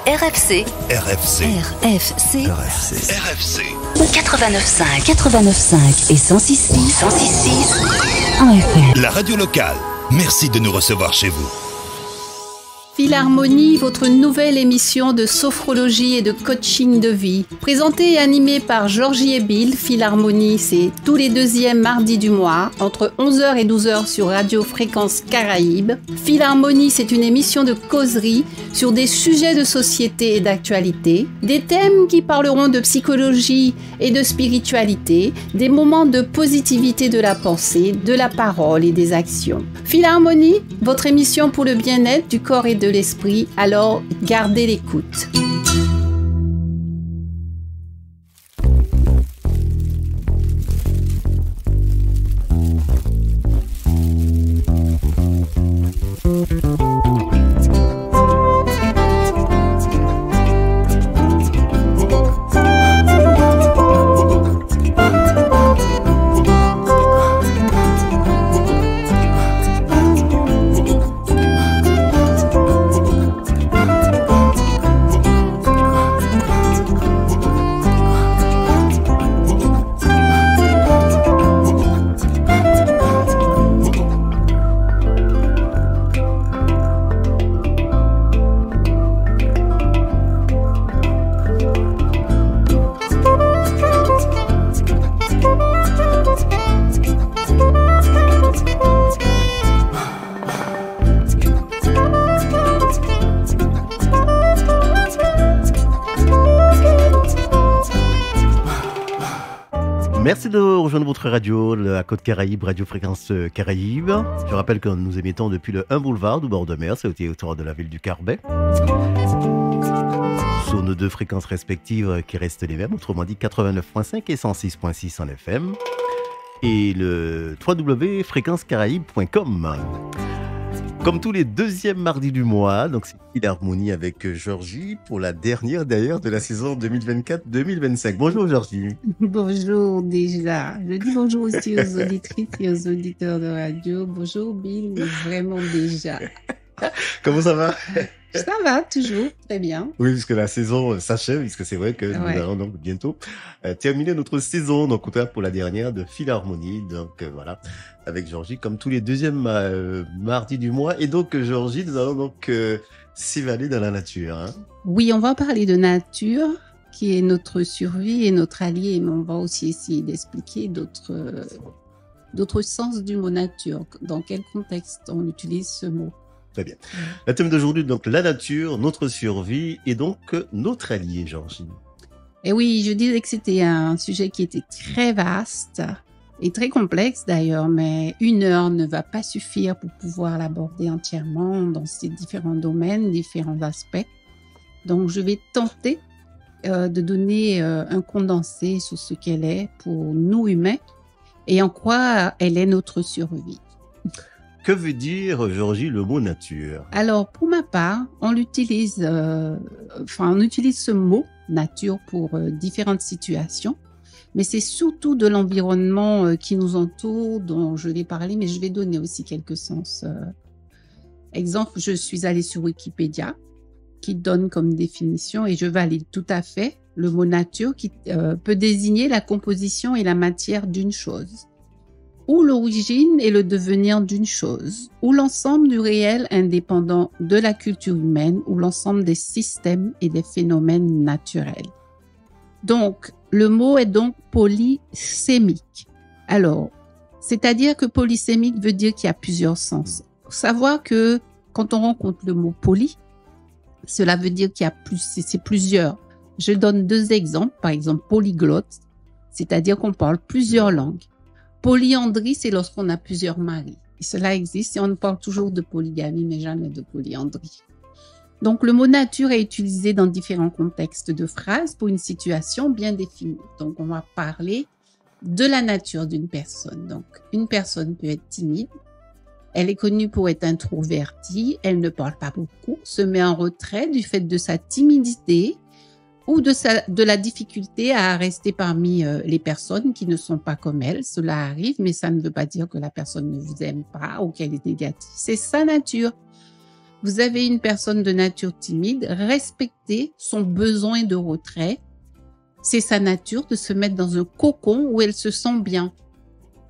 RFC. RFC. RFC. RFC. RFC. 89.5 et 106.6 en FM. La radio locale. Merci de nous recevoir chez vous. Philharmonie, votre nouvelle émission de sophrologie et de coaching de vie. Présentée et animée par Georgie et Bill, Philharmonie, c'est tous les deuxièmes mardis du mois, entre 11h et 12h sur Radio Fréquence Caraïbes. Philharmonie, c'est une émission de causerie sur des sujets de société et d'actualité, des thèmes qui parleront de psychologie et de spiritualité, des moments de positivité de la pensée, de la parole et des actions. Philharmonie, votre émission pour le bien-être du corps et de l'esprit, alors gardez l'écoute. Merci de rejoindre votre radio, la Côte Caraïbe, Radio Fréquence Caraïbes. Je rappelle que nous émettons depuis le 1 boulevard du bord de mer, c'est au territoire de la ville du Carbet. Sur nos deux fréquences respectives qui restent les mêmes, autrement dit 89.5 et 106.6 en FM. Et le www.fréquencecaraïbes.com. Comme tous les deuxièmes mardis du mois, donc c'est Philharmonie avec Georgie pour la dernière d'ailleurs de la saison 2024-2025. Bonjour Georgie. Bonjour déjà. Je dis bonjour aussi aux auditrices et aux auditeurs de radio. Bonjour Bill, vraiment déjà. Comment ça va? Ça va, toujours, très bien. Oui, puisque la saison s'achève, puisque c'est vrai que nous allons donc bientôt terminer notre saison, donc pour la dernière de Philharmonie. Donc voilà, avec Georgie, comme tous les deuxièmes mardis du mois. Et donc Georgie, nous allons donc s'évader dans la nature. Hein. Oui, on va parler de nature, qui est notre survie et notre allié, mais on va aussi essayer d'expliquer d'autres sens du mot nature. Dans quel contexte on utilise ce mot? Très bien. Le thème d'aujourd'hui, donc la nature, notre survie et donc notre allié, Georgie. Et oui, je disais que c'était un sujet qui était très vaste et très complexe d'ailleurs, mais 1 heure ne va pas suffire pour pouvoir l'aborder entièrement dans ces différents domaines, différents aspects. Donc, je vais tenter de donner un condensé sur ce qu'elle est pour nous humains et en quoi elle est notre survie. Que veut dire, Georgie, le mot nature? Alors, pour ma part, on utilise ce mot nature pour différentes situations, mais c'est surtout de l'environnement qui nous entoure dont je vais parler, mais je vais donner aussi quelques sens. Exemple, je suis allée sur Wikipédia, qui donne comme définition, et je valide tout à fait, le mot nature qui peut désigner la composition et la matière d'une chose, ou l'origine et le devenir d'une chose, ou l'ensemble du réel indépendant de la culture humaine, ou l'ensemble des systèmes et des phénomènes naturels. Donc, le mot est donc polysémique. Alors, c'est-à-dire que polysémique veut dire qu'il y a plusieurs sens. Il faut savoir que quand on rencontre le mot poly, cela veut dire qu'il y a c'est plusieurs. Je donne 2 exemples. Par exemple, polyglotte, c'est-à-dire qu'on parle plusieurs langues. Polyandrie, c'est lorsqu'on a plusieurs maris. Et cela existe et on parle toujours de polygamie, mais jamais de polyandrie. Donc, le mot nature est utilisé dans différents contextes de phrases pour une situation bien définie. Donc, on va parler de la nature d'une personne. Donc, une personne peut être timide. Elle est connue pour être introvertie. Elle ne parle pas beaucoup, se met en retrait du fait de sa timidité ou de la difficulté à rester parmi les personnes qui ne sont pas comme elle. Cela arrive, mais ça ne veut pas dire que la personne ne vous aime pas ou qu'elle est négative. C'est sa nature. vous avez une personne de nature timide, respectez son besoin de retrait. C'est sa nature de se mettre dans un cocon où elle se sent bien.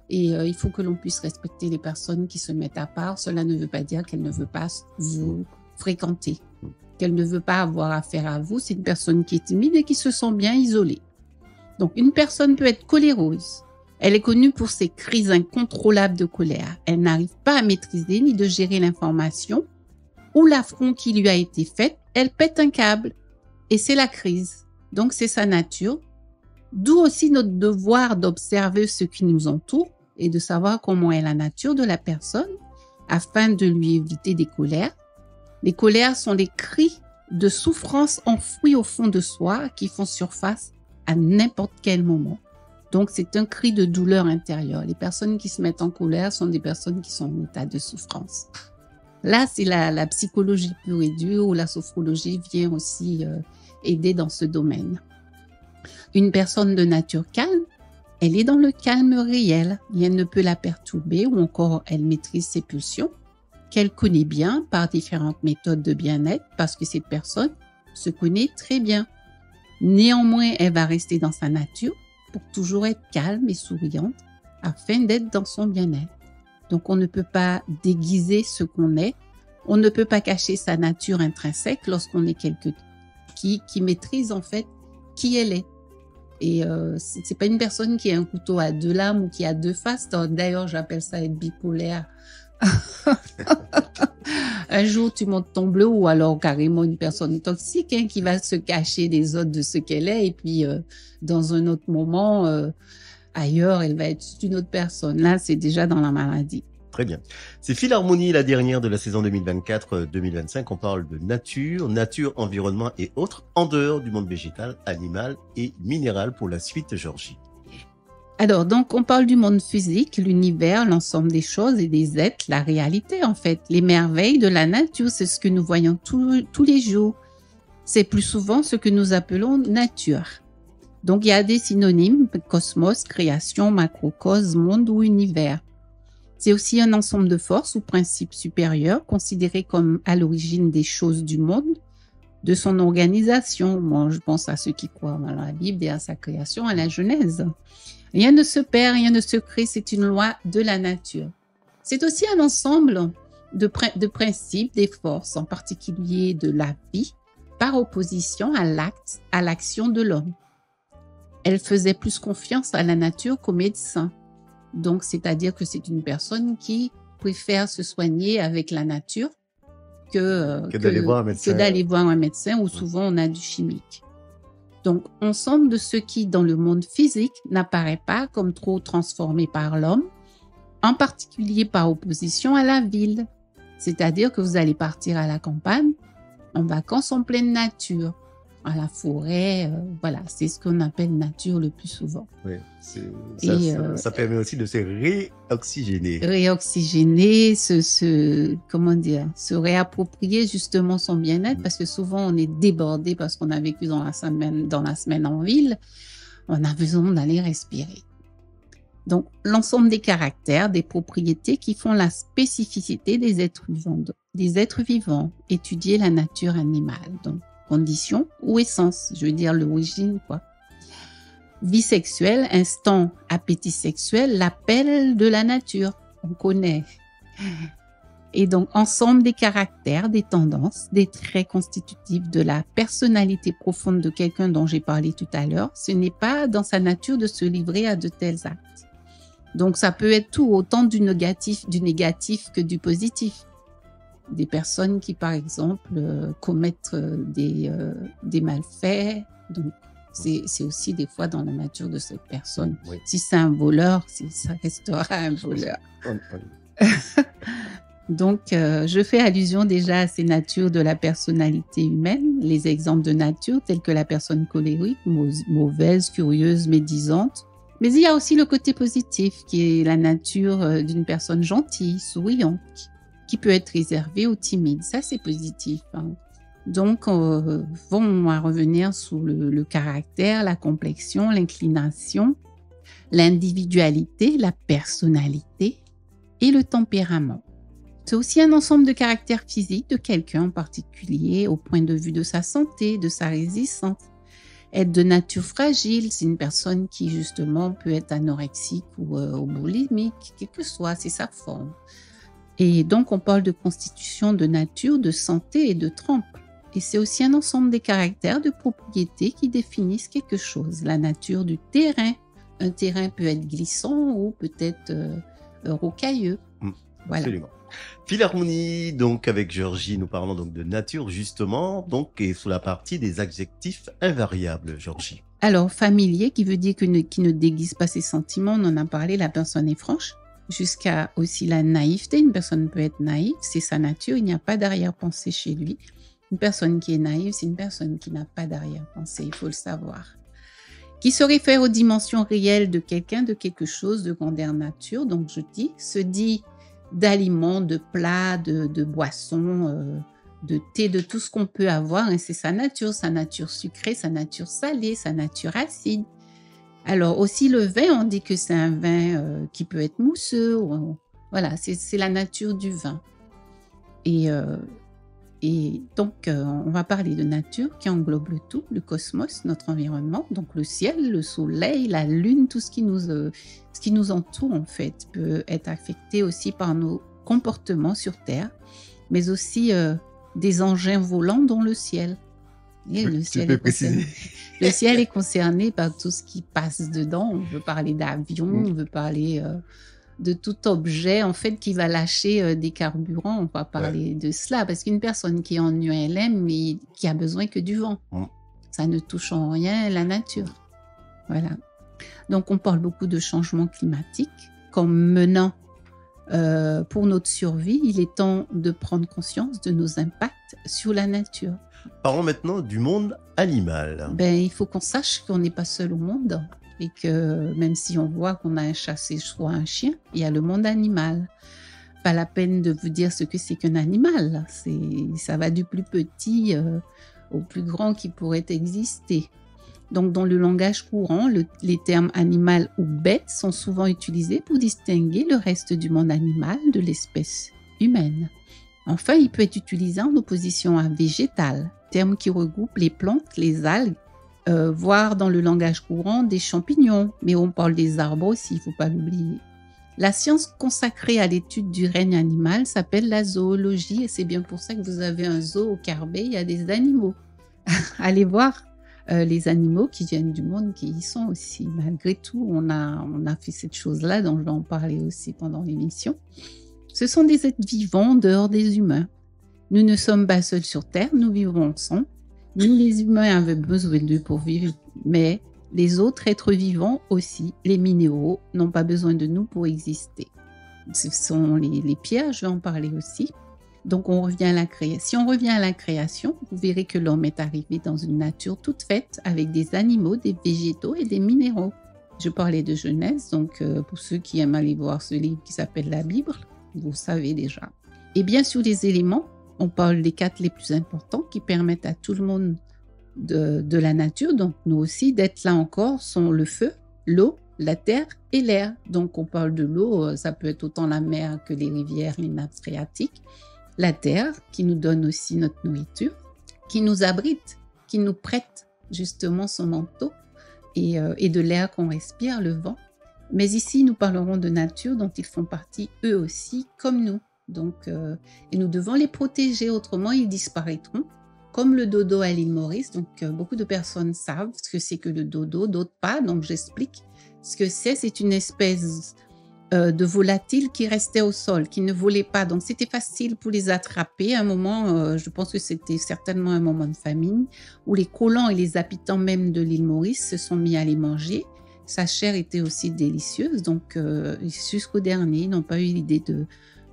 Et il faut que l'on puisse respecter les personnes qui se mettent à part. Cela ne veut pas dire qu'elle ne veut pas vous fréquenter, qu'elle ne veut pas avoir affaire à vous. C'est une personne qui est timide et qui se sent bien isolée. Donc, une personne peut être colérose. Elle est connue pour ses crises incontrôlables de colère. Elle n'arrive pas à maîtriser ni de gérer l'information ou l'affront qui lui a été fait. Elle pète un câble et c'est la crise. Donc, c'est sa nature. D'où aussi notre devoir d'observer ce qui nous entoure et de savoir comment est la nature de la personne afin de lui éviter des colères. Les colères sont les cris de souffrance enfouis au fond de soi qui font surface à n'importe quel moment. Donc, c'est un cri de douleur intérieure. Les personnes qui se mettent en colère sont des personnes qui sont en état de souffrance. Là, c'est la psychologie pure et dure ou la sophrologie vient aussi aider dans ce domaine. Une personne de nature calme, elle est dans le calme réel. Rien ne peut la perturber ou encore elle maîtrise ses pulsions qu'elle connaît bien par différentes méthodes de bien-être parce que cette personne se connaît très bien. Néanmoins, elle va rester dans sa nature pour toujours être calme et souriante afin d'être dans son bien-être. Donc, on ne peut pas déguiser ce qu'on est. On ne peut pas cacher sa nature intrinsèque lorsqu'on est quelqu'un qui maîtrise en fait qui elle est. Et c'est pas une personne qui a un couteau à deux lames ou qui a deux faces. D'ailleurs, j'appelle ça être bipolaire. Un jour, tu montes ton bleu ou alors carrément une personne toxique qui va se cacher des autres de ce qu'elle est. Et puis, dans un autre moment, ailleurs, elle va être une autre personne. Là, c'est déjà dans la maladie. Très bien. C'est Philharmonie, la dernière de la saison 2024-2025. On parle de nature, environnement et autres, en dehors du monde végétal, animal et minéral pour la suite, Georgie. Alors, donc, on parle du monde physique, l'univers, l'ensemble des choses et des êtres, la réalité, en fait. Les merveilles de la nature, c'est ce que nous voyons tous les jours. C'est plus souvent ce que nous appelons nature. Donc, il y a des synonymes, cosmos, création, macrocosme, monde ou univers. C'est aussi un ensemble de forces ou principes supérieurs considérés comme à l'origine des choses du monde, de son organisation. Moi, je pense à ceux qui croient à la Bible et à sa création, à la Genèse. Rien ne se perd, rien ne se crée, c'est une loi de la nature. C'est aussi un ensemble de principes, des forces, en particulier de la vie, par opposition à l'action de l'homme. Elle faisait plus confiance à la nature qu'au médecin. Donc, c'est-à-dire que c'est une personne qui préfère se soigner avec la nature que d'aller voir un médecin où souvent on a du chimique. Donc, ensemble de ce qui, dans le monde physique, n'apparaît pas comme trop transformé par l'homme, en particulier par opposition à la ville. C'est-à-dire que vous allez partir à la campagne, en vacances en pleine nature, à la forêt, voilà, c'est ce qu'on appelle nature le plus souvent. Oui, ça permet aussi de se réoxygéner. Réoxygéner, se réapproprier justement son bien-être, parce que souvent on est débordé parce qu'on a vécu dans la semaine en ville, on a besoin d'aller respirer. Donc, l'ensemble des caractères, des propriétés qui font la spécificité des êtres vivants, étudier la nature animale, donc condition ou essence, je veux dire l'origine, quoi. Vie sexuelle, instant, appétit sexuel, l'appel de la nature, on connaît. Et donc, ensemble des caractères, des tendances, des traits constitutifs de la personnalité profonde de quelqu'un dont j'ai parlé tout à l'heure, ce n'est pas dans sa nature de se livrer à de tels actes. Donc, ça peut être tout autant du négatif que du positif. Des personnes qui, par exemple, commettent des malfaits. Donc, c'est aussi des fois dans la nature de cette personne. Oui. Si c'est un voleur, ça restera un voleur. Donc, je fais allusion déjà à ces natures de la personnalité humaine, les exemples de nature tels que la personne colérique, mauvaise, curieuse, médisante. Mais il y a aussi le côté positif qui est la nature d'une personne gentille, souriante, qui peut être réservée ou timide. Ça, c'est positif. Hein. Donc, on va revenir sur le caractère, la complexion, l'inclination, l'individualité, la personnalité et le tempérament. C'est aussi un ensemble de caractères physiques de quelqu'un en particulier au point de vue de sa santé, de sa résistance. Être de nature fragile, c'est une personne qui justement peut être anorexique ou boulimique, quel que soit, c'est sa forme. Et donc on parle de constitution de nature, de santé et de trempe. Et c'est aussi un ensemble des caractères de propriétés qui définissent quelque chose. La nature du terrain. Un terrain peut être glissant ou peut-être rocailleux. Voilà. Absolument. Philharmonie, donc avec Georgie, nous parlons donc de nature justement, donc et sous la partie des adjectifs invariables, Georgie. Alors familier, qui veut dire qui ne déguise pas ses sentiments, on en a parlé, la personne est franche. Jusqu'à aussi la naïveté, une personne peut être naïve, c'est sa nature, il n'y a pas d'arrière-pensée chez lui. Une personne qui est naïve, c'est une personne qui n'a pas d'arrière-pensée, il faut le savoir. Qui se réfère aux dimensions réelles de quelqu'un, de quelque chose de grandeur nature, donc se dit d'aliments, de plats, de boissons, de thé, de tout ce qu'on peut avoir, et c'est sa nature sucrée, sa nature salée, sa nature acide. Alors aussi le vin, on dit que c'est un vin qui peut être mousseux, voilà, c'est la nature du vin. Et donc on va parler de nature qui englobe le tout, le cosmos, notre environnement, donc le ciel, le soleil, la lune, tout ce qui nous entoure en fait peut être affecté aussi par nos comportements sur Terre, mais aussi des engins volants dont le ciel. Et le ciel est concerné par tout ce qui passe dedans. On veut parler d'avion, on veut parler de tout objet en fait qui va lâcher des carburants. On va parler de cela parce qu'une personne qui est en ULM mais qui a besoin que du vent, ça ne touche en rien la nature. Voilà. Donc on parle beaucoup de changement climatique comme menant pour notre survie. Il est temps de prendre conscience de nos impacts sur la nature. Parlons maintenant du monde animal. Il faut qu'on sache qu'on n'est pas seul au monde et que même si on voit qu'on a un chat, c'est soit un chien, il y a le monde animal. Pas la peine de vous dire ce que c'est qu'un animal. Ça va du plus petit au plus grand qui pourrait exister. Donc, dans le langage courant, les termes animal ou bête sont souvent utilisés pour distinguer le reste du monde animal de l'espèce humaine. Enfin, il peut être utilisé en opposition à végétal, terme qui regroupe les plantes, les algues, voire dans le langage courant des champignons, mais on parle des arbres aussi, il ne faut pas l'oublier. La science consacrée à l'étude du règne animal s'appelle la zoologie et c'est bien pour ça que vous avez un zoo au Carbet, il y a des animaux. Allez voir les animaux qui viennent du monde qui y sont aussi. Malgré tout, on a fait cette chose-là, dont je vais en parler aussi pendant l'émission. Ce sont des êtres vivants en dehors des humains. Nous ne sommes pas seuls sur Terre, nous vivons ensemble. Nous, les humains, avons besoin d'eux pour vivre, mais les autres êtres vivants aussi, les minéraux, n'ont pas besoin de nous pour exister. Ce sont les pierres, je vais en parler aussi. Donc, on revient à la création. Si on revient à la création, vous verrez que l'homme est arrivé dans une nature toute faite avec des animaux, des végétaux et des minéraux. Je parlais de Genèse, donc pour ceux qui aiment aller voir ce livre qui s'appelle la Bible, vous savez déjà. Et bien sûr, les éléments, on parle des 4 les plus importants qui permettent à tout le monde de la nature, donc nous aussi, d'être là encore, sont le feu, l'eau, la terre et l'air. Donc on parle de l'eau, ça peut être autant la mer que les rivières, les nappes phréatiques. La terre qui nous donne aussi notre nourriture, qui nous abrite, qui nous prête justement son manteau et de l'air qu'on respire, le vent. Mais ici, nous parlerons de nature dont ils font partie eux aussi, comme nous. Donc, et nous devons les protéger, autrement ils disparaîtront, comme le dodo à l'île Maurice. Donc, beaucoup de personnes savent ce que c'est que le dodo, d'autres pas. Donc, j'explique ce que c'est. C'est une espèce de volatile qui restait au sol, qui ne volait pas. Donc, c'était facile pour les attraper. À un moment, je pense que c'était certainement un moment de famine, où les colons et les habitants même de l'île Maurice se sont mis à les manger. Sa chair était aussi délicieuse. Donc, jusqu'au dernier, ils n'ont pas eu l'idée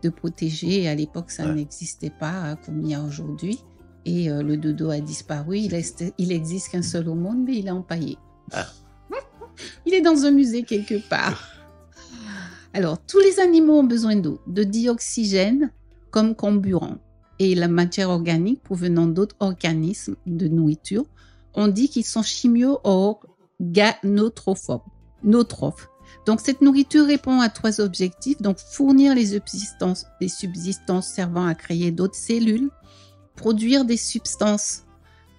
de protéger. Et à l'époque, ça n'existait pas comme il y a aujourd'hui. Et le dodo a disparu. Il existe qu'un seul au monde, mais il est empaillé. Il est dans un musée quelque part. Alors, tous les animaux ont besoin d'eau, de dioxygène comme carburant et la matière organique provenant d'autres organismes de nourriture. On dit qu'ils sont chimio-organotrophes. Donc, cette nourriture répond à 3 objectifs. Donc, fournir les subsistances servant à créer d'autres cellules, produire des substances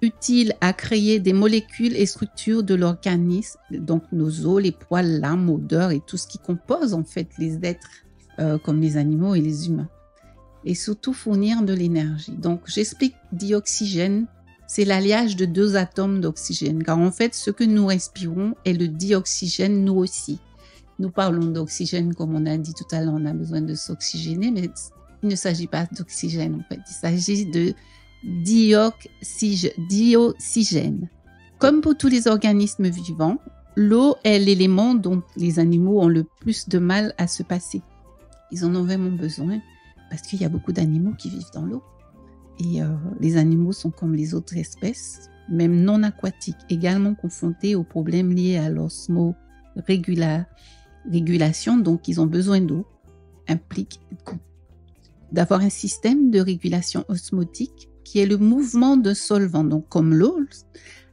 utiles à créer des molécules et structures de l'organisme, donc nos os, les poils, l'âme, odeur et tout ce qui compose en fait les êtres comme les animaux et les humains. Et surtout fournir de l'énergie. Donc, j'explique dioxygène, c'est l'alliage de 2 atomes d'oxygène, car en fait, ce que nous respirons est le dioxygène, nous aussi. Nous parlons d'oxygène, comme on a dit tout à l'heure, on a besoin de s'oxygéner, mais il ne s'agit pas d'oxygène, en fait. Il s'agit de dioxygène. Comme pour tous les organismes vivants, l'eau est l'élément dont les animaux ont le plus de mal à se passer. Ils en ont vraiment besoin parce qu'il y a beaucoup d'animaux qui vivent dans l'eau. Et les animaux sont comme les autres espèces, même non aquatiques, également confrontés aux problèmes liés à l'osmorégulation. Donc, ils ont besoin d'eau, implique d'avoir un système de régulation osmotique qui est le mouvement d'un solvant, donc comme l'eau,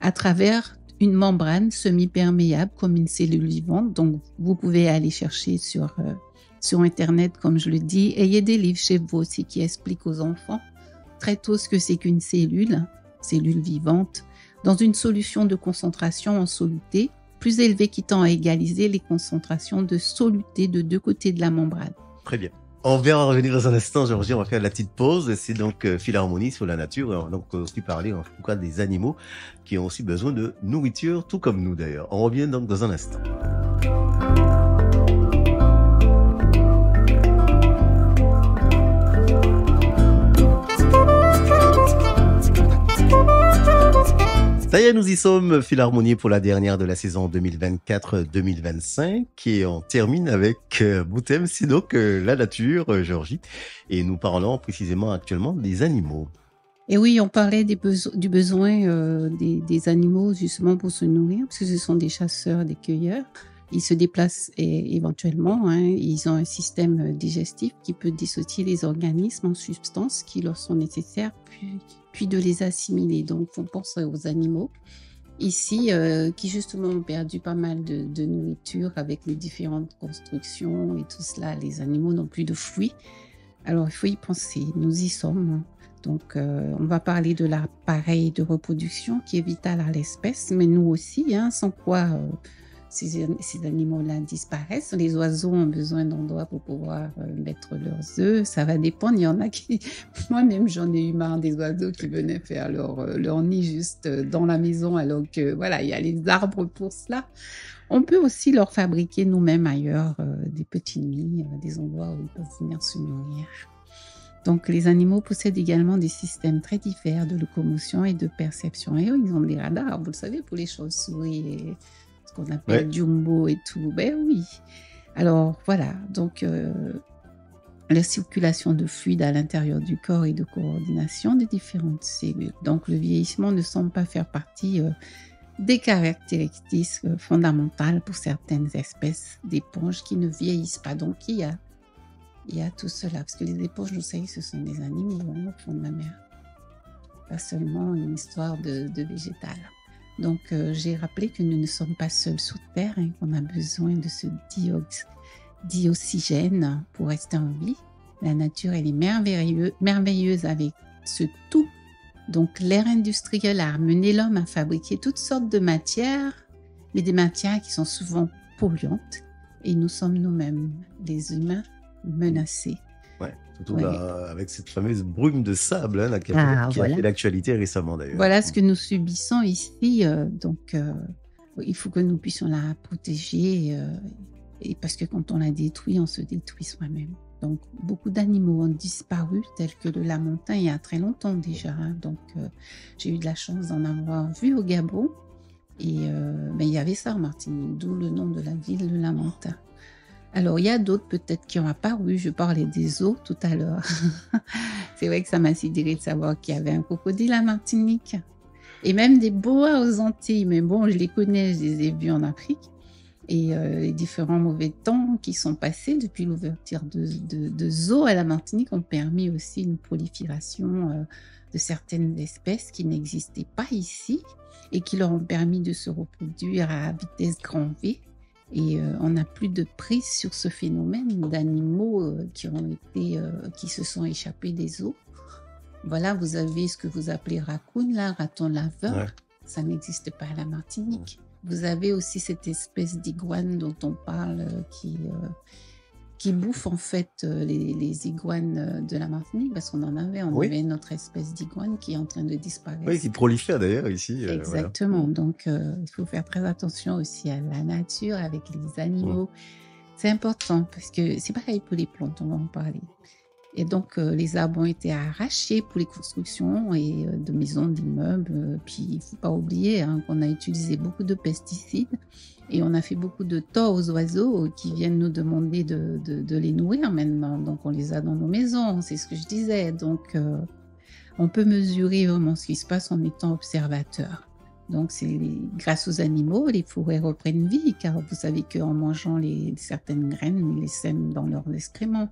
à travers une membrane semi-perméable comme une cellule vivante. Donc, vous pouvez aller chercher sur Internet, comme je le dis. Ayez des livres chez vous aussi qui expliquent aux enfants très tôt ce que c'est qu'une cellule vivante, dans une solution de concentration en soluté plus élevée qui tend à égaliser les concentrations de soluté de 2 côtés de la membrane. Très bien. On va revenir dans un instant, Georgie, on va faire la petite pause. C'est donc Philharmonie sur la nature. Et on va donc aussi parler en tout cas des animaux qui ont aussi besoin de nourriture, tout comme nous d'ailleurs. On revient donc dans un instant. Ça y est, nous y sommes, Philharmonie pour la dernière de la saison 2024-2025 et on termine avec Boutem, c'est donc la nature, Georgie, et nous parlons précisément actuellement des animaux. Et oui, on parlait du besoin des animaux justement pour se nourrir, parce que ce sont des chasseurs, des cueilleurs. Ils se déplacent éventuellement, ils ont un système digestif qui peut dissocier les organismes en substances qui leur sont nécessaires, puis de les assimiler. Donc, on pense aux animaux ici qui justement ont perdu pas mal de nourriture avec les différentes constructions et tout cela. Les animaux n'ont plus de fruits. Alors, il faut y penser. Nous y sommes. Donc, on va parler de l'appareil de reproduction qui est vital à l'espèce, mais nous aussi, sans quoi ces animaux-là disparaissent. Les oiseaux ont besoin d'endroits pour pouvoir mettre leurs œufs. Ça va dépendre. Il y en a qui... Moi-même, j'en ai eu marre des oiseaux qui venaient faire leur nid juste dans la maison, alors que voilà, il y a les arbres pour cela. On peut aussi leur fabriquer nous-mêmes ailleurs des petits nids, des endroits où ils peuvent venir se nourrir. Donc, les animaux possèdent également des systèmes très divers de locomotion et de perception. Et ils ont des radars, vous le savez, pour les chauves-souris et ce qu'on appelle Jumbo et tout. Ben oui. Alors, voilà. Donc, la circulation de fluide à l'intérieur du corps et de coordination des différentes cellules. Donc, le vieillissement ne semble pas faire partie des caractéristiques fondamentales pour certaines espèces d'éponges qui ne vieillissent pas. Donc, il y a tout cela. Parce que les éponges, vous savez, ce sont des animaux au fond de la mer. Pas seulement une histoire de végétal. Donc, j'ai rappelé que nous ne sommes pas seuls sous terre, qu'on a besoin de ce dioxygène pour rester en vie. La nature, elle est merveilleuse avec ce tout. Donc, l'ère industrielle a amené l'homme à fabriquer toutes sortes de matières, mais des matières qui sont souvent polluantes. Et nous sommes nous-mêmes, les humains, menacés. Ouais, surtout avec cette fameuse brume de sable qui a fait l'actualité récemment d'ailleurs. Voilà ce que nous subissons ici. Donc, il faut que nous puissions la protéger. Et parce que quand on la détruit, on se détruit soi-même. Donc, beaucoup d'animaux ont disparu, tels que le lamentin, il y a très longtemps déjà. Donc, j'ai eu de la chance d'en avoir vu au Gabon. Et il y avait ça en Martinique, d'où le nom de la ville, le lamentin. Alors, il y a d'autres peut-être qui ont apparu. Je parlais des eaux tout à l'heure. C'est vrai que ça m'a sidéré de savoir qu'il y avait un crocodile à Martinique. Et même des boas aux Antilles. Mais bon, je les connais, je les ai vus en Afrique. Et les différents mauvais temps qui sont passés depuis l'ouverture de zoos à la Martinique ont permis aussi une prolifération de certaines espèces qui n'existaient pas ici et qui leur ont permis de se reproduire à vitesse grand V. Et on n'a plus de prise sur ce phénomène d'animaux qui se sont échappés des eaux. Voilà, vous avez ce que vous appelez raccoon, là, raton laveur. Ouais. Ça n'existe pas à la Martinique. Vous avez aussi cette espèce d'iguane dont on parle qui bouffe en fait les iguanes de la Martinique, parce qu'on en avait. On Oui. avait notre espèce d'iguane qui est en train de disparaître. Oui, qui prolifère d'ailleurs ici. Exactement. Voilà. Donc, il faut faire très attention aussi à la nature, avec les animaux. C'est important parce que c'est pareil pour les plantes, on va en parler. Et donc, les arbres ont été arrachés pour les constructions de maisons, d'immeubles. Puis, il ne faut pas oublier qu'on a utilisé beaucoup de pesticides et on a fait beaucoup de tort aux oiseaux qui viennent nous demander de les nourrir maintenant. Donc, on les a dans nos maisons, c'est ce que je disais. Donc, on peut mesurer vraiment ce qui se passe en étant observateur. Donc, grâce aux animaux, les forêts reprennent vie, car vous savez qu'en mangeant certaines graines, ils les sèment dans leurs excréments.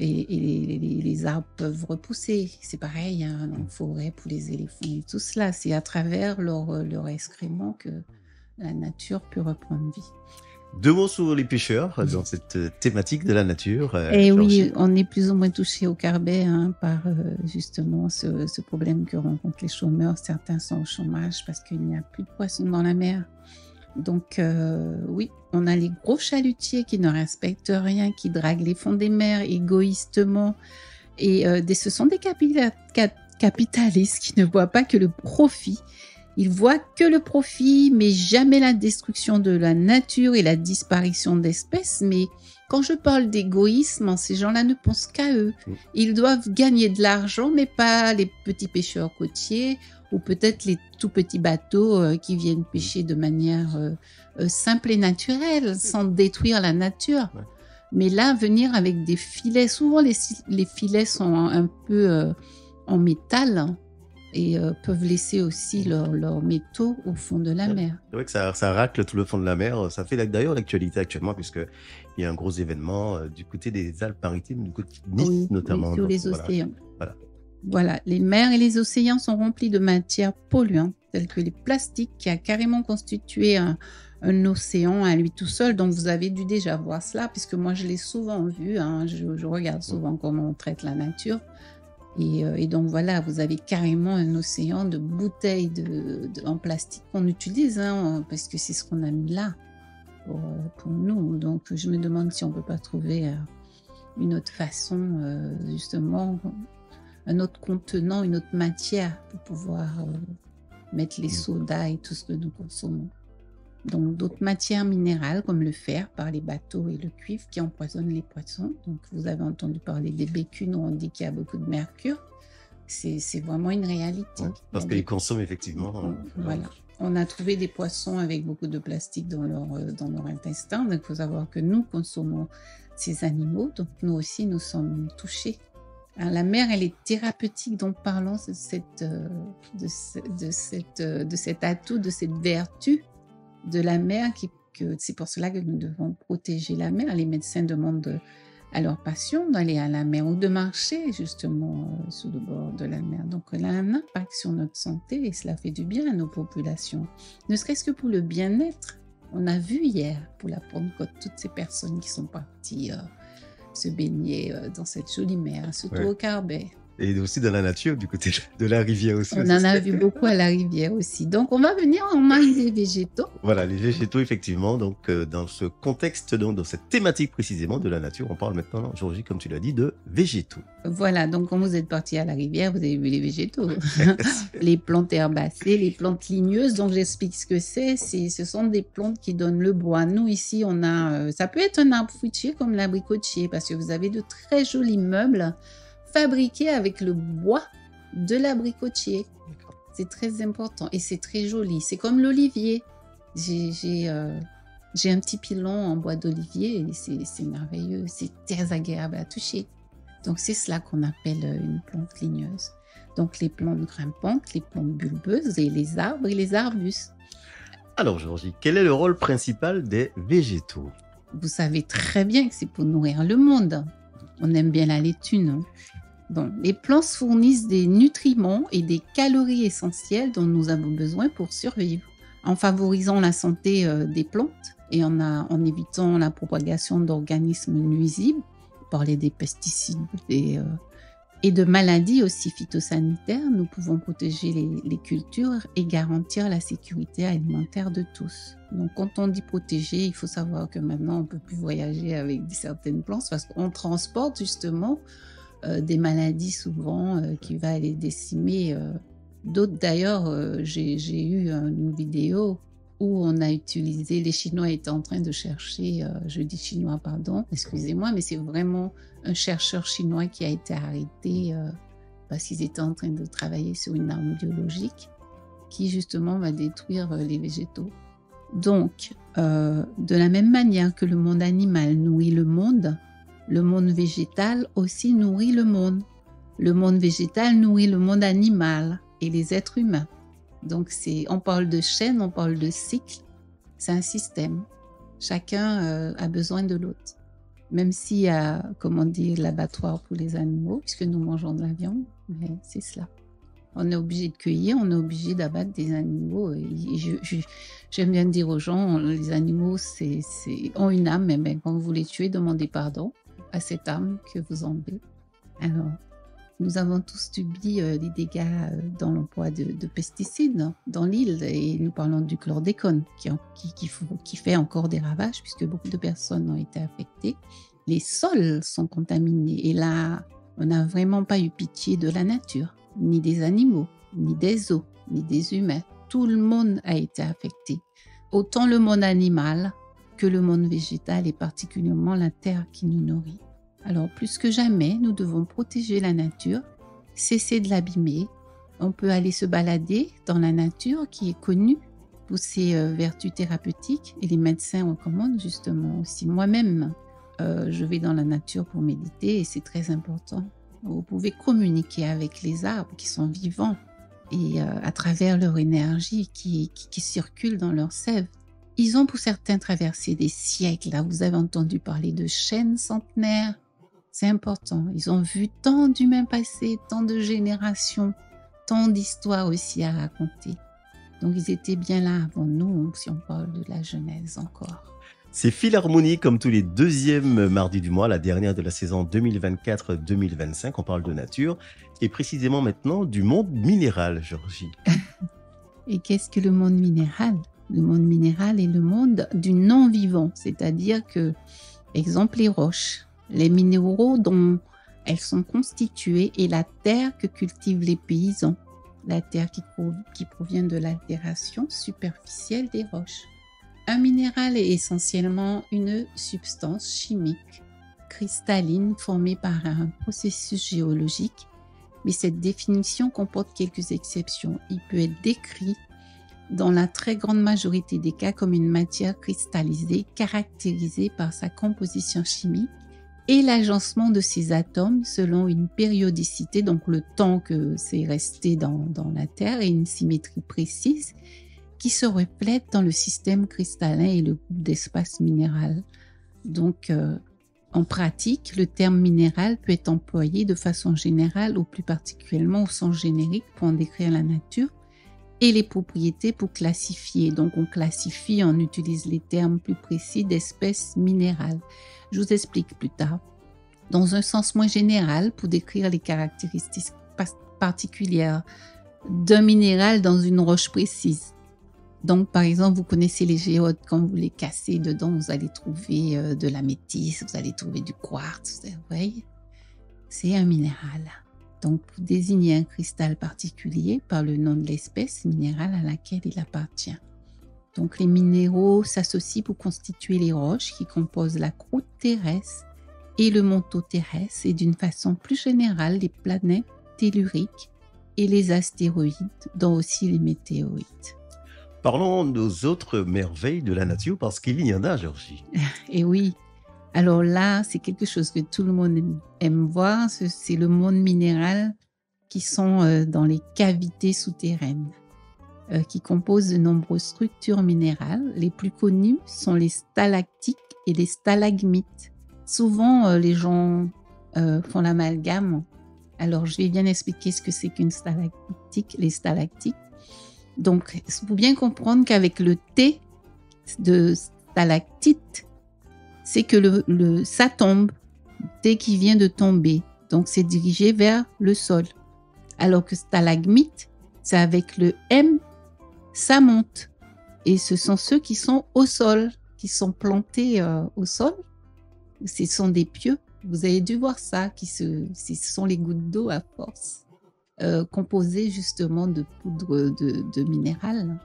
Et les arbres peuvent repousser. C'est pareil en forêt pour les éléphants et tout cela. C'est à travers leur excréments que la nature peut reprendre vie. 2 mots sur les pêcheurs dans cette thématique de la nature. Et oui, on est plus ou moins touché au Carbet par justement ce problème que rencontrent les chômeurs. Certains sont au chômage parce qu'il n'y a plus de poissons dans la mer. Donc oui, on a les gros chalutiers qui ne respectent rien, qui draguent les fonds des mers égoïstement. Et ce sont des capitalistes qui ne voient pas que le profit. Ils voient que le profit, mais jamais la destruction de la nature et la disparition d'espèces. Mais quand je parle d'égoïsme, ces gens-là ne pensent qu'à eux. Ils doivent gagner de l'argent, mais pas les petits pêcheurs côtiers ou peut-être les tout petits bateaux qui viennent pêcher de manière simple et naturelle, sans détruire la nature. Ouais. Mais là, venir avec des filets, souvent les filets sont un peu en métal et peuvent laisser aussi leurs métaux au fond de la mer. C'est vrai que ça racle tout le fond de la mer. Ça fait d'ailleurs l'actualité actuellement, puisqu'il y a un gros événement du côté des Alpes-Maritimes, du côté de Nice notamment. Oui, sur les océans. Voilà, les mers et les océans sont remplis de matières polluantes, telles que les plastiques, qui a carrément constitué un océan à lui tout seul. Donc, vous avez dû déjà voir cela, puisque moi, je l'ai souvent vu. Je regarde souvent comment on traite la nature. Et donc, voilà, vous avez carrément un océan de bouteilles en plastique qu'on utilise, parce que c'est ce qu'on a mis là pour nous. Donc, je me demande si on ne peut pas trouver une autre façon, justement, un autre contenant, une autre matière pour pouvoir mettre les sodas et tout ce que nous consommons. Donc, d'autres matières minérales comme le fer par les bateaux et le cuivre qui empoisonnent les poissons. Donc, vous avez entendu parler des bécunes où on dit qu'il y a beaucoup de mercure. C'est vraiment une réalité. Ouais, parce qu'ils consomment effectivement. Voilà. On a trouvé des poissons avec beaucoup de plastique dans leur intestin. Donc, il faut savoir que nous consommons ces animaux. Donc, nous aussi, nous sommes touchés. Alors, la mer, elle est thérapeutique. Donc, parlons de cet atout, de cette vertu de la mer. C'est pour cela que nous devons protéger la mer. Les médecins demandent à leurs patients d'aller à la mer ou de marcher justement sous le bord de la mer. Donc, elle a un impact sur notre santé et cela fait du bien à nos populations. Ne serait-ce que pour le bien-être. On a vu hier, pour la Pentecôte, toutes ces personnes qui sont parties se baigner dans cette jolie mer, surtout au Carbet. Et aussi dans la nature, du côté de la rivière aussi. On en a vu beaucoup à la rivière aussi. Donc, on va venir en manger des végétaux. Voilà, les végétaux, effectivement. Donc, dans ce contexte, donc, dans cette thématique précisément de la nature, on parle maintenant, Georgie, comme tu l'as dit, de végétaux. Voilà, donc quand vous êtes parti à la rivière, vous avez vu les végétaux. Les plantes herbacées, les plantes ligneuses. Donc, j'explique ce que c'est. Ce sont des plantes qui donnent le bois. Nous, ici, on a... ça peut être un arbre fruitier comme l'abricotier parce que vous avez de très jolis meubles fabriqué avec le bois de l'abricotier. C'est très important et c'est très joli. C'est comme l'olivier. J'ai un petit pilon en bois d'olivier et c'est merveilleux. C'est très agréable à toucher. Donc, c'est cela qu'on appelle une plante ligneuse. Donc, les plantes grimpantes, les plantes bulbeuses et les arbres et les arbustes. Alors, Georgie, quel est le rôle principal des végétaux? Vous savez très bien que c'est pour nourrir le monde. On aime bien la laitue, non? Donc, les plantes fournissent des nutriments et des calories essentielles dont nous avons besoin pour survivre. en favorisant la santé des plantes et en évitant la propagation d'organismes nuisibles. On parlait des pesticides et de maladies aussi phytosanitaires. Nous pouvons protéger les cultures et garantir la sécurité alimentaire de tous. Donc, quand on dit protéger, il faut savoir que maintenant, on ne peut plus voyager avec certaines plantes parce qu'on transporte justement des maladies souvent qui va les décimer. D'autres d'ailleurs, j'ai eu une vidéo où on a utilisé, les Chinois étaient en train de chercher, je dis chinois pardon, excusez-moi, mais c'est vraiment un chercheur chinois qui a été arrêté parce qu'ils étaient en train de travailler sur une arme biologique qui justement va détruire les végétaux. Donc, de la même manière que le monde animal nourrit le monde végétal aussi nourrit le monde. Le monde végétal nourrit le monde animal et les êtres humains. Donc, on parle de chaîne, on parle de cycle. C'est un système. Chacun a besoin de l'autre. Même s'il y a, l'abattoir pour les animaux, puisque nous mangeons de la viande, mais c'est cela. On est obligé de cueillir, on est obligé d'abattre des animaux. Et j'aime bien dire aux gens, les animaux ont une âme, mais quand vous les tuez, demandez pardon à cette âme que vous enlevez. Alors, nous avons tous subi des dégâts dans l'emploi de pesticides dans l'île et nous parlons du chlordécone qui fait encore des ravages puisque beaucoup de personnes ont été affectées. Les sols sont contaminés et là, on n'a vraiment pas eu pitié de la nature, ni des animaux, ni des eaux, ni des humains. Tout le monde a été affecté. Autant le monde animal que le monde végétal et particulièrement la terre qui nous nourrit. Alors, plus que jamais, nous devons protéger la nature, cesser de l'abîmer. On peut aller se balader dans la nature qui est connue pour ses vertus thérapeutiques et les médecins recommandent justement aussi. Moi-même, je vais dans la nature pour méditer et c'est très important. Vous pouvez communiquer avec les arbres qui sont vivants et à travers leur énergie qui circule dans leur sève. Ils ont pour certains traversé des siècles. Là, vous avez entendu parler de chênes centenaires. C'est important. Ils ont vu tant d'humains passer, tant de générations, tant d'histoires aussi à raconter. Donc, ils étaient bien là avant nous, si on parle de la Genèse encore. C'est Philharmonie, comme tous les deuxièmes mardis du mois, la dernière de la saison 2024-2025. On parle de nature et précisément maintenant du monde minéral, Georgie. Et qu'est-ce que le monde minéral ? Le monde minéral est le monde du non-vivant, c'est-à-dire que, exemple, les roches, les minéraux dont elles sont constituées et la terre que cultivent les paysans, la terre qui provient de l'altération superficielle des roches. Un minéral est essentiellement une substance chimique cristalline formée par un processus géologique, mais cette définition comporte quelques exceptions. Il peut être décrit dans la très grande majorité des cas comme une matière cristallisée caractérisée par sa composition chimique et l'agencement de ses atomes selon une périodicité, donc le temps que c'est resté dans la Terre, et une symétrie précise qui se reflète dans le système cristallin et le groupe d'espace minéral. Donc, en pratique, le terme minéral peut être employé de façon générale ou plus particulièrement au sens générique pour en décrire la nature et les propriétés pour classifier. Donc, on classifie, on utilise les termes plus précis d'espèces minérales. Je vous explique plus tard. Dans un sens moins général, pour décrire les caractéristiques particulières d'un minéral dans une roche précise. Donc, par exemple, vous connaissez les géodes, quand vous les cassez dedans, vous allez trouver de la métisse, vous allez trouver du quartz, vous voyez? C'est un minéral. Donc, pour désigner un cristal particulier par le nom de l'espèce minérale à laquelle il appartient. Donc, les minéraux s'associent pour constituer les roches qui composent la croûte terrestre et le manteau terrestre et d'une façon plus générale les planètes telluriques et les astéroïdes, dont aussi les météorites. Parlons des autres merveilles de la nature parce qu'il y en a, Georgie. Et oui. Alors là, c'est quelque chose que tout le monde aime voir, c'est le monde minéral qui sont dans les cavités souterraines, qui composent de nombreuses structures minérales. Les plus connues sont les stalactites et les stalagmites. Souvent, les gens font l'amalgame. Alors, je vais bien expliquer ce que c'est qu'une stalactite. Les stalactites, Donc, il faut bien comprendre qu'avec le T de stalactite, c'est que ça tombe, T qui vient de tomber. Donc, c'est dirigé vers le sol. Alors que stalagmite, c'est avec le M, ça monte. Et ce sont ceux qui sont au sol, qui sont plantés au sol. Ce sont des pieux. Vous avez dû voir ça, ce sont les gouttes d'eau à force, composées justement de poudre de minéral.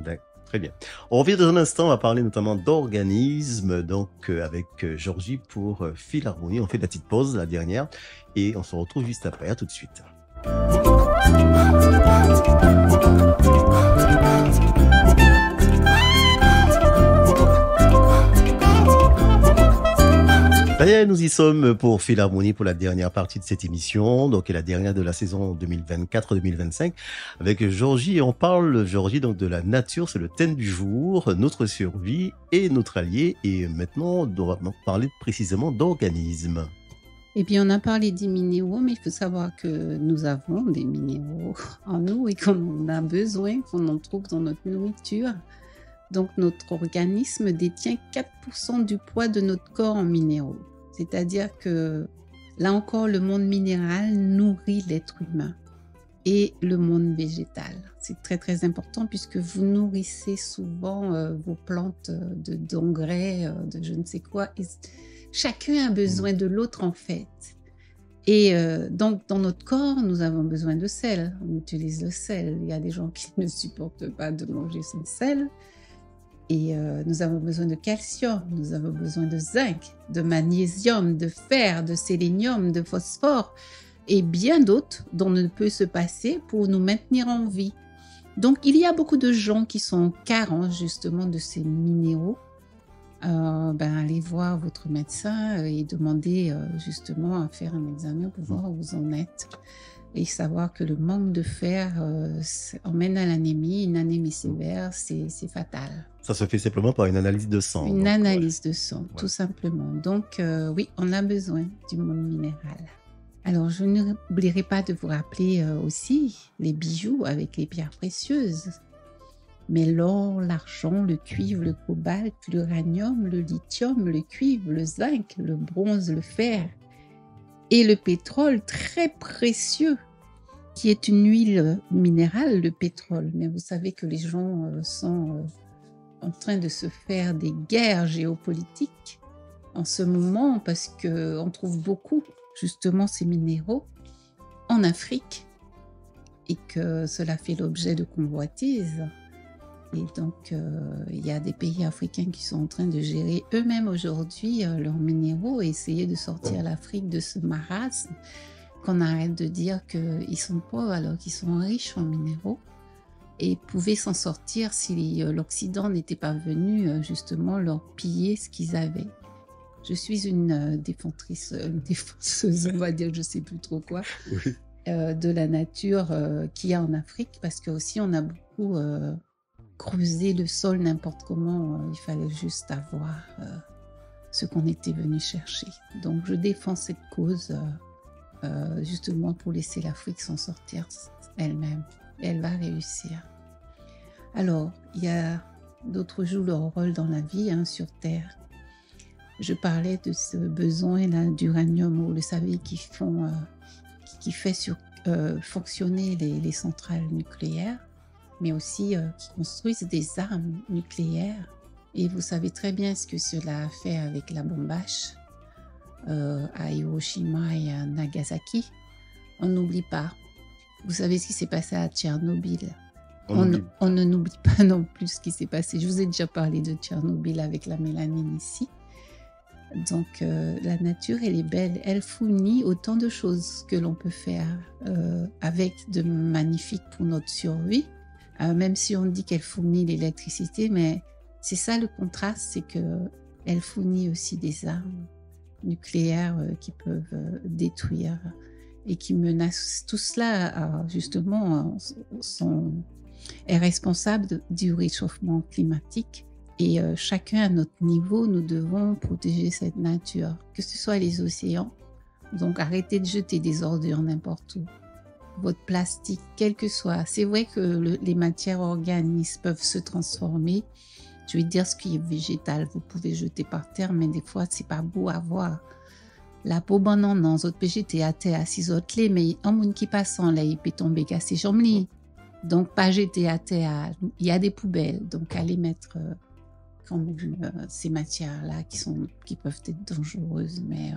D'accord. Très bien. On revient dans un instant, on va parler notamment d'organismes, donc avec Georgie pour Philharmonie. On fait la petite pause, la dernière, et on se retrouve juste après. À tout de suite. Allez, nous y sommes pour Philharmonie pour la dernière partie de cette émission, donc la dernière de la saison 2024-2025 avec Georgie. Et on parle, Georgie, donc de la nature, c'est le thème du jour, notre survie et notre allié. Et maintenant, on va parler précisément d'organismes. Eh bien, on a parlé des minéraux, mais il faut savoir que nous avons des minéraux en nous et qu'on en a besoin, qu'on en trouve dans notre nourriture. Donc, notre organisme détient 4% du poids de notre corps en minéraux. C'est-à-dire que, là encore, le monde minéral nourrit l'être humain et le monde végétal. C'est très, très important puisque vous nourrissez souvent vos plantes d'engrais, de je ne sais quoi. Et chacun a besoin de l'autre, en fait. Et donc, dans notre corps, nous avons besoin de sel. On utilise le sel. Il y a des gens qui ne supportent pas de manger sans sel. Et nous avons besoin de calcium, nous avons besoin de zinc, de magnésium, de fer, de sélénium, de phosphore et bien d'autres dont on ne peut se passer pour nous maintenir en vie. Donc, il y a beaucoup de gens qui sont carents justement de ces minéraux. Allez voir votre médecin et demandez justement à faire un examen pour voir où vous en êtes. Et savoir que le manque de fer emmène à l'anémie. Une anémie sévère, c'est fatal. Ça se fait simplement par une analyse de sang. Une analyse de sang, tout simplement. Donc, oui, on a besoin du monde minéral. Alors, je n'oublierai pas de vous rappeler aussi les bijoux avec les pierres précieuses. Mais l'or, l'argent, le cuivre, le cobalt, l'uranium, le lithium, le cuivre, le zinc, le bronze, le fer et le pétrole très précieux, qui est une huile minérale, le pétrole. Mais vous savez que les gens sont en train de se faire des guerres géopolitiques en ce moment parce qu'on trouve beaucoup justement ces minéraux en Afrique et que cela fait l'objet de convoitises. Et donc, il y a des pays africains qui sont en train de gérer eux-mêmes aujourd'hui leurs minéraux et essayer de sortir l'Afrique de ce marasme, qu'on arrête de dire qu'ils sont pauvres alors qu'ils sont riches en minéraux et pouvaient s'en sortir si l'Occident n'était pas venu justement leur piller ce qu'ils avaient. Je suis une défenseuse, on va dire, je ne sais plus trop quoi, oui. De la nature qu'il y a en Afrique parce que aussi on a beaucoup... creuser le sol n'importe comment, il fallait juste avoir ce qu'on était venu chercher. Donc je défends cette cause justement pour laisser l'Afrique s'en sortir elle-même. Et elle va réussir. Alors, il y a d'autres jouent leur rôle dans la vie sur Terre. Je parlais de ce besoin-là d'uranium, vous le savez, qui fait fonctionner les centrales nucléaires, mais aussi qui construisent des armes nucléaires. Et vous savez très bien ce que cela a fait avec la bombache à Hiroshima et à Nagasaki. On n'oublie pas. Vous savez ce qui s'est passé à Tchernobyl. On ne n'oublie pas non plus ce qui s'est passé. Je vous ai déjà parlé de Tchernobyl avec la mélanine ici. Donc, la nature, elle est belle. Elle fournit autant de choses que l'on peut faire avec de magnifiques pour notre survie. Même si on dit qu'elle fournit l'électricité, mais c'est ça le contraste, c'est qu'elle fournit aussi des armes nucléaires qui peuvent détruire et qui menacent. Tout cela, justement, est responsable du réchauffement climatique. Et chacun à notre niveau, nous devons protéger cette nature, que ce soit les océans. Donc, arrêtez de jeter des ordures n'importe où. votre plastique, quel que soit. C'est vrai que les matières organiques peuvent se transformer. Je vais dire ce qui est végétal, vous pouvez jeter par terre, mais des fois, c'est pas beau à voir. La peau banane, non, autres PGT à terre, si autres les, mais un monde qui passe en là, il peut tomber casser jambes. Donc, pas jeter à terre. Il y a des poubelles, donc allez mettre quand même ces matières-là qui peuvent être dangereuses, mais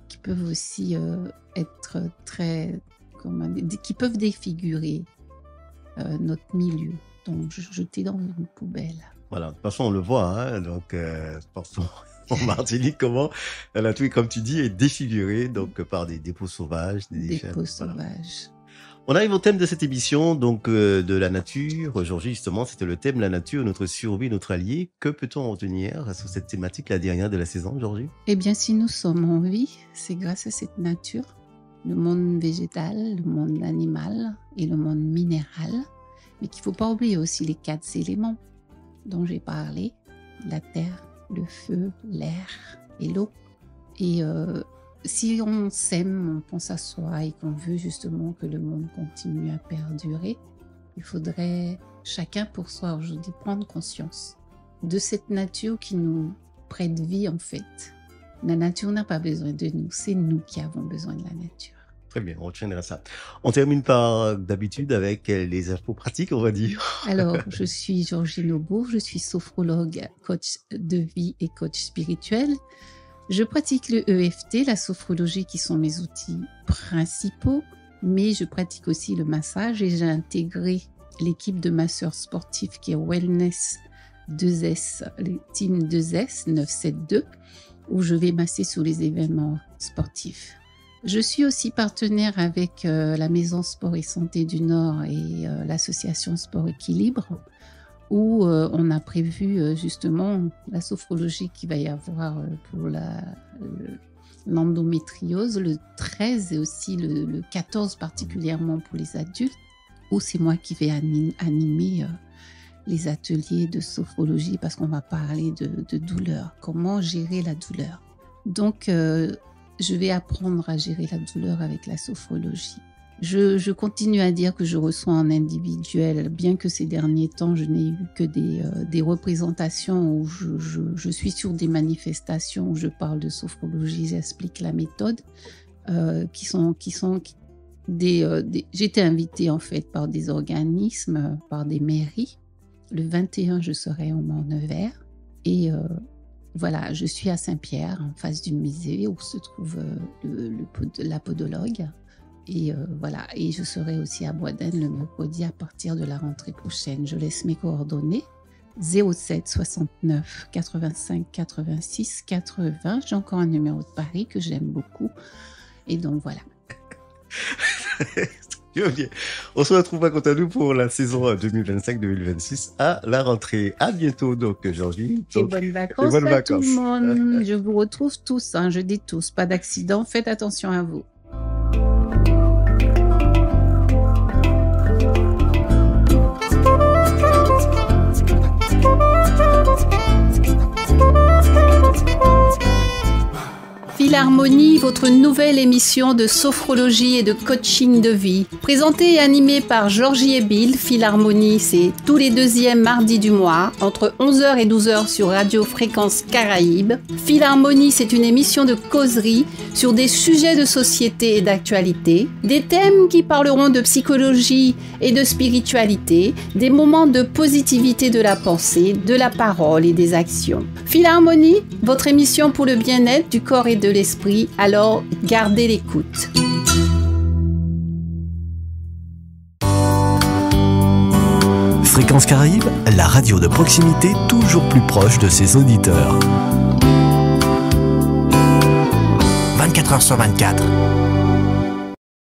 qui peuvent aussi être très, qui peuvent défigurer notre milieu. Donc, jeter dans une poubelle. Voilà, de toute façon, on le voit, hein, donc, en Martinique, comment la nature, comme tu dis, est défigurée, donc, par des dépôts sauvages. Des dépôts sauvages. On arrive au thème de cette émission, donc, de la nature. Georgie, justement, c'était le thème, la nature, notre survie, notre allié. Que peut-on retenir sur cette thématique, la dernière de la saison, Georgie? Eh bien, si nous sommes en vie, c'est grâce à cette nature, le monde végétal, le monde animal et le monde minéral. Mais qu'il ne faut pas oublier aussi les 4 éléments dont j'ai parlé, la terre, le feu, l'air et l'eau. Et si on s'aime, on pense à soi et qu'on veut justement que le monde continue à perdurer, il faudrait chacun pour soi aujourd'hui prendre conscience de cette nature qui nous prête vie en fait. La nature n'a pas besoin de nous, c'est nous qui avons besoin de la nature. Très bien, on retiendra ça. On termine par d'habitude avec les infos pratiques, on va dire. Alors, je suis Georgie Nobourg, je suis sophrologue, coach de vie et coach spirituel. Je pratique le EFT, la sophrologie qui sont mes outils principaux, mais je pratique aussi le massage et j'ai intégré l'équipe de masseurs sportifs qui est Wellness 2S, le team 2S 972, où je vais masser sur les événements sportifs. Je suis aussi partenaire avec la Maison Sport et Santé du Nord et l'association Sport Équilibre, où on a prévu justement la sophrologie qu'il va y avoir pour l'endométriose le 13 et aussi le 14 particulièrement pour les adultes, où c'est moi qui vais animer les ateliers de sophrologie parce qu'on va parler de douleur, comment gérer la douleur. Donc, je vais apprendre à gérer la douleur avec la sophrologie. Je continue à dire que je reçois en individuel, bien que ces derniers temps, je n'ai eu que des représentations où je suis sur des manifestations où je parle de sophrologie, j'explique la méthode, j'ai été invitée en fait par des organismes, par des mairies. Le 21, je serai au Mont-Nevers et voilà, je suis à Saint-Pierre, en face du musée où se trouve la podologue. Et voilà, et je serai aussi à Boisdaine le mercredi à partir de la rentrée prochaine. Je laisse mes coordonnées 07 69 85 86 80. J'ai encore un numéro de Paris que j'aime beaucoup. Et donc voilà. On se retrouve quant à nous pour la saison 2025-2026 à la rentrée. À bientôt, donc, Georgie. Et bonnes vacances à tout le monde. Je vous retrouve tous, je dis tous, pas d'accident. Faites attention à vous. Philharmonie, votre nouvelle émission de sophrologie et de coaching de vie. Présentée et animée par Georgie et Bill, Philharmonie, c'est tous les 2e mardis du mois, entre 11h et 12h sur Radio Fréquence Caraïbes. Philharmonie, c'est une émission de causerie sur des sujets de société et d'actualité, des thèmes qui parleront de psychologie et de spiritualité, des moments de positivité de la pensée, de la parole et des actions. Philharmonie, votre émission pour le bien-être du corps et de l'esprit, alors gardez l'écoute. Fréquence Caraïbes, la radio de proximité toujours plus proche de ses auditeurs. 24h sur 24.